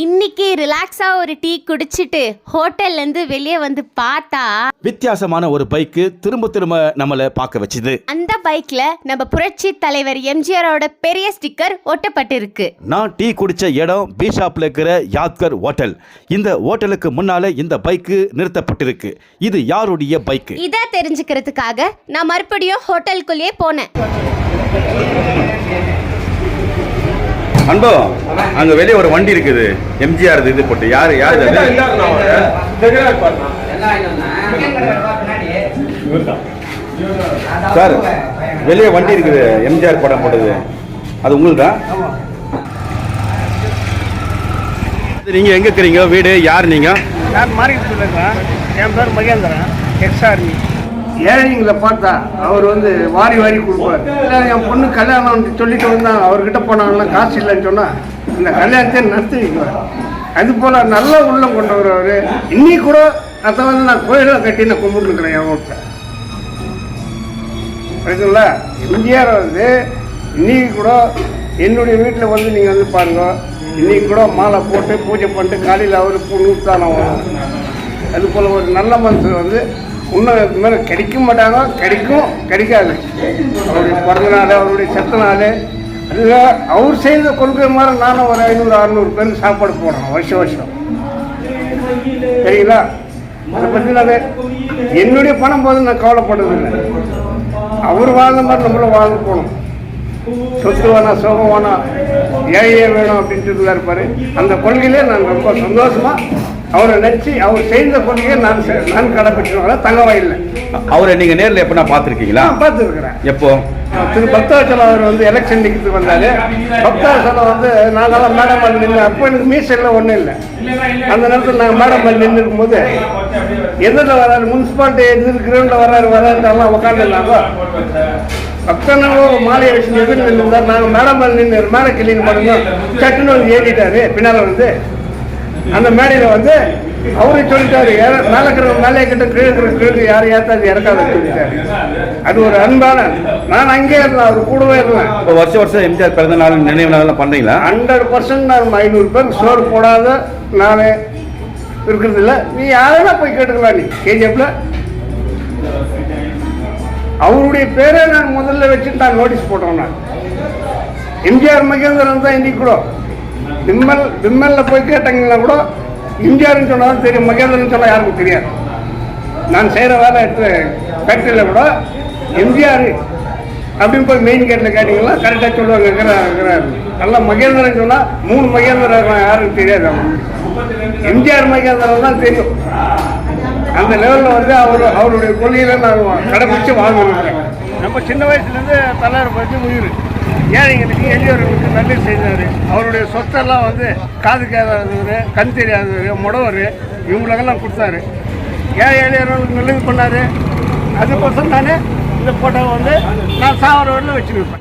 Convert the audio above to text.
இன்னைக்கு ரிலாக்ஸா ஒரு டீ குடிச்சிட்டு ஹோட்டல்ல இருந்து வெளியே வந்து பார்த்தா வித்தியாசமான ஒரு பைக்கு திரும்ப திரும்ப நம்மளை பார்க்க வச்சுது. அந்த பைக்ல நம்ம புரட்சி தலைவர் எம்ஜிஆரோட பெரிய ஸ்டிக்கர் ஒட்டப்பட்டிருக்கு. நான் டீ குடிச்ச இடம் பி ஷாப்ல இருக்கிற யாத்கர் ஹோட்டல். இந்த ஹோட்டலுக்கு முன்னால இந்த பைக்கு நிறுத்தப்பட்டிருக்கு. இது யாருடைய பைக்கு? இதை தெரிஞ்சுக்கிறதுக்காக நான் மறுபடியும் ஹோட்டலுக்குள்ளேயே போனேன். அன்போ, அங்க வெளியே ஒரு வண்டி இருக்குது, எம்ஜிஆர் இது போட்டு. யாரு யாரு சார்? வெளியே வண்டி இருக்குது, எம்ஜிஆர் படம் போட்டது. அது உங்களுக்கு? நீங்க எங்க இருக்கிறீங்க? வீடு யார்? நீங்க நான் மார்க்கெட்டில் இருக்கேன். என் பேர் மகேந்திரன், எக்ஸ்ஆர்மி. ஏழைங்களை பார்த்தா அவர் வாரி வாரி கொடுப்பார். இல்லை என் பொண்ணு கல்யாணம் சொல்லிட்டு வந்தாங்க, அவர்கிட்ட போனாங்கன்னா காசு இல்லைன்னு சொன்னால் இந்த கல்யாணத்தை நடத்தி வைக்குவார். அதுபோல் நல்ல உள்ளம் கொண்டவர் அவர். இன்னைக்கு கூட அதை நான் கோயிலாக கட்டி நான் கும்பிட்டுருக்கிறேன் என் வீட்டில். இருக்குங்களா? எம்ஜிஆர் இன்னைக்கு கூட என்னுடைய வீட்டில் நீங்கள் பாருங்க. இன்னைக்கு கூட மாலை போட்டு பூஜை பண்ணிட்டு காலையில் அவர் நூற்றானம் வரும். அதுபோல் ஒரு நல்ல மனுஷன் இன்னும் மேலே கிடைக்க மாட்டாங்க, கிடைக்காது. அவருடைய பிறந்த நாள், அவருடைய செத்த நாள், அதுதான் அவர் செய்த கொள்கை மாதிரி நானும் ஒரு 500-600 பேருக்கு சாப்பாடு போடுறேன் வருஷம். சரிங்களா? அதை பற்றி நான் என்னுடைய பணம் போது நான் கவலைப்படுறதில்லை. அவர் வாழ்ந்த மாதிரி நம்மளும் வாழ்ந்து போகணும். சொத்து வேணாம், சோகம் வேணாம், ஏழையே வேணும் அப்படின்ட்டு இருப்பார். அந்த கொள்கையிலே நான் ரொம்ப சந்தோஷமாக அவரை நினச்சி அவர் செய்த கொள்கையை நான் கடைப்பிடிச்சவங்கள தங்கவாயில்லை. அவரை நீங்கள் நேரில் எப்போ நான் பார்த்துருக்கீங்களா? பார்த்துருக்குறேன். எப்போ? பக்தாச்சலம் அவர் எலெக்ஷன் நிற்கிறதுக்கு வந்தார். பக்தாச்சலம் நாங்கள்லாம் மேடம் மேலே நின்று, அப்போ எனக்கு மீசெல்லாம் ஒன்றும் இல்லை. அந்த நேரத்தில் நாங்கள் மேடம் மேலே நின்று இருக்கும்போது எதில் வர்றாரு, முனிசிபாலிட்டி எதிர் கிரௌண்டில் வர்றாருலாம் உட்காந்துருந்தாங்க. பக்தனாக மாலையை வச்சு எதிர் நின்றுந்தார். நாங்கள் மேடம் மேலே நின்று மேலே கிளீன் பண்ணுங்க, சட்டுன்னு ஏறிட்டாரு. பின்னால் அந்த மேடையில் அவரு சொல்லிட்டாரு, மேலே இருக்கிற மேலே கிட்ட கீழே யாரும் ஏற்றாது இறக்காத சொல்லிட்டாரு. அது ஒரு அன்பான. நான் அங்கே இருந்தேன், அவர் கூடவே இருந்தேன். வருஷம் எம்ஜிஆர் பிறந்த நாள் நினைவு நாள் பண்ணுறீங்களா? 100% நான் 500 பேருக்கு சோறு போடாத நானே இருக்கிறது இல்லை. நீ யாரெல்லாம் போய் கேட்டுக்கலாம். நீ கேஜிஎஃப்ல அவருடைய பேரை நான் முதல்ல வச்சுட்டு நான் நோட்டீஸ் போட்டோம். நான் எம்ஜிஆர் மகேந்திரன் தான் இன்னைக்கு கூட விம்மல்ல போய் கேட்டாங்கன்னா கூட எம்ஜிஆர்னு சொன்னாலும் தெரியும், மகேந்திரன் சொன்னால் யாருக்கும் தெரியாது. நான் செய்கிற வேலை எடுத்து ஃபேக்ட்ரியில் கூட எம்ஜிஆர் அப்படின்னு போய் மெயின் கேட்டில் கேட்டிங்கன்னா கரெக்டாக சொல்லுவாங்க. இருக்கிறார் நல்லா மகேந்திரன் சொன்னால் 3 மகேந்திரன் யாருக்கும் தெரியாது. எம்ஜிஆர் மகேந்திரன் தான் தெரியும். அந்த லெவலில் அவருடைய கொள்கையில் நான் கடைப்பிடிச்சு வாழ்ந்துருக்கிறேன். நம்ம சின்ன வயசுலேருந்து தலைவர் பற்றி உயிர் ஏழைங்களுக்கு எளியவர்களுக்கு நல்லது செய்தார். அவருடைய சொத்தெல்லாம் காது கேட்காதவர், கண் தெரியாதவர், முடவர், இவங்களுக்கெல்லாம் கொடுத்தாரு. ஏழை எளியவர்களுக்கு நல்லது பண்ணார். அதுக்கோசம் நான் இந்த ஃபோட்டோவை நான் சாவர வரையில் வச்சுருப்பேன்.